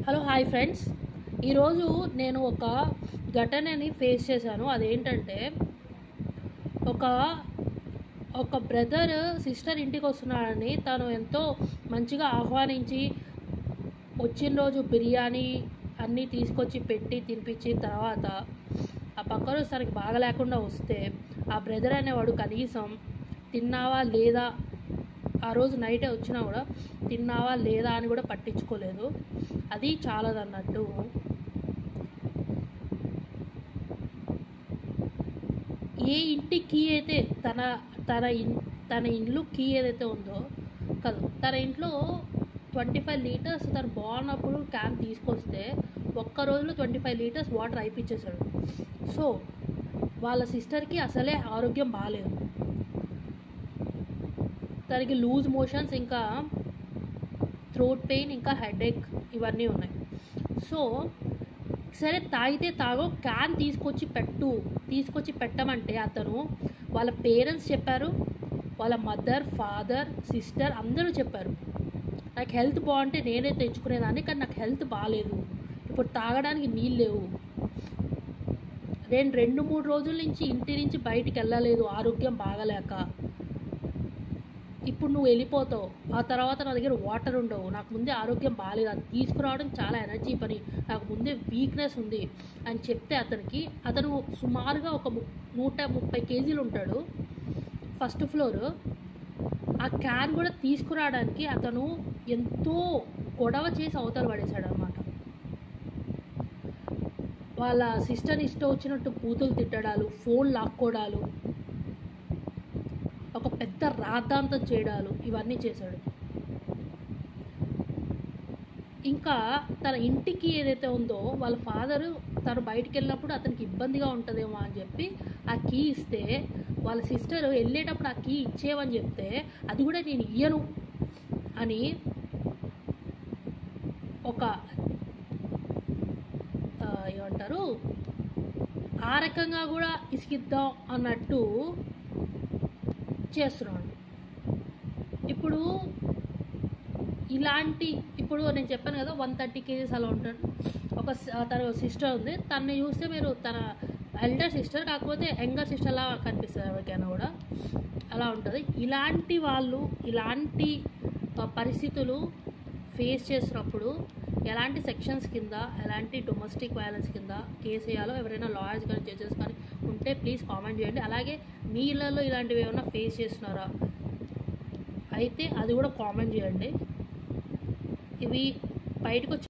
Hello hi friends. ఈరోజు నేను ఒక ఘటనని ఫేస్ చేశాను. అదేంటంటే ఒక ఒక బ్రదర్ సిస్టర్ ఇంటికి వస్తున్నాడని తను ఎంతో మంచిగా ఆహ్వానించి వచ్చిన రోజు బిర్యానీ అన్నీ తీసుకొచ్చి పెట్టి తినిపించిన తర్వాత ఆ పక్క రోజు తనకి బాగా లేకుండా వస్తే ఆ బ్రదర్ అనేవాడు కనీసం తిన్నావా లేదా, ఆ రోజు నైటే వచ్చినా కూడా తిన్నావా లేదా అని కూడా పట్టించుకోలేదు. అది చాలదన్నట్టు ఏ ఇంటి కీ అయితే తన తన తన ఇల్లు కీ ఏదైతే ఉందో కాదు, తన ఇంట్లో 25 లీటర్స్ తను బాగున్నప్పుడు క్యాన్ తీసుకొస్తే ఒక్క రోజులో 25 లీటర్స్ వాటర్ అయిపించేశాడు. సో వాళ్ళ సిస్టర్కి అసలే ఆరోగ్యం బాగాలేదు, తనకి లూజ్ మోషన్స్, ఇంకా థ్రోట్ పెయిన్, ఇంకా హెడేక్ ఇవన్నీ ఉన్నాయి. సో సరే తాగితే తాగో, క్యాన్ తీసుకొచ్చి పెట్టమంటే అతను వాళ్ళ పేరెంట్స్ చెప్పారు, వాళ్ళ మదర్, ఫాదర్, సిస్టర్ అందరూ చెప్పారు నాకు హెల్త్ బాగుంటే నేనే తెచ్చుకునేదాన్ని, కానీ నాకు హెల్త్ బాగాలేదు, ఇప్పుడు తాగడానికి నీళ్ళు లేవు, నేను 2-3 రోజుల నుంచి ఇంటి నుంచి బయటికి వెళ్ళలేదు ఆరోగ్యం బాగలేక, ఇప్పుడు నువ్వు వెళ్ళిపోతావు, ఆ తర్వాత నా దగ్గర వాటర్ ఉండవు, నాకు ముందే ఆరోగ్యం బాగాలేదు, అది తీసుకురావడం చాలా ఎనర్జీ పని, నాకు ముందే వీక్నెస్ ఉంది అని చెప్తే అతను సుమారుగా ఒక 130 కేజీలు ఉంటాడు, ఫస్ట్ ఫ్లోర్. ఆ క్యాన్ కూడా తీసుకురావడానికి అతను ఎంతో గొడవ చేసి అవతల పడేశాడు అనమాట. వాళ్ళ సిస్టర్ని ఇష్టం వచ్చినట్టు బూతులు తిట్టడాలు, ఫోన్ లాక్కోవడాలు, ఒక పెద్ద రాద్ధాంతం చేయడాలు, ఇవన్నీ చేశాడు. ఇంకా తన ఇంటికి ఏదైతే ఉందో వాళ్ళ ఫాదరు తను బయటికి వెళ్ళినప్పుడు అతనికి ఇబ్బందిగా ఉంటుందేమో అని చెప్పి ఆ కీ ఇస్తే, వాళ్ళ సిస్టర్ వెళ్ళేటప్పుడు ఆ కీ ఇచ్చేవని చెప్తే అది కూడా నేను ఇయ్యను అని ఒక ఏమంటారు ఆ రకంగా కూడా ఇసిగిద్దాం అన్నట్టు చేస్తున్నాడు. ఇప్పుడు నేను చెప్పాను కదా 130 కేజీస్ అలా ఉంటాడు. తన సిస్టర్ ఉంది, తనని చూస్తే మీరు తన ఎల్డర్ సిస్టర్, కాకపోతే యంగర్ సిస్టర్ లా కనిపిస్తుంది ఎవరికైనా కూడా, అలా ఉంటుంది. ఇలాంటి పరిస్థితులు ఫేస్ చేసినప్పుడు ఎలాంటి సెక్షన్స్ కింద, ఎలాంటి డొమెస్టిక్ వైలెన్స్ కింద కేసు వేయాలో ఎవరైనా లాయర్స్ కానీ జడ్జెస్ కానీ ఉంటే ప్లీజ్ కామెంట్ చేయండి. అలాగే మీ ఇళ్ళల్లో ఇలాంటివి ఏమైనా ఫేస్ చేస్తున్నారా అయితే అది కూడా కామెంట్ చేయండి. ఇవి బయటకు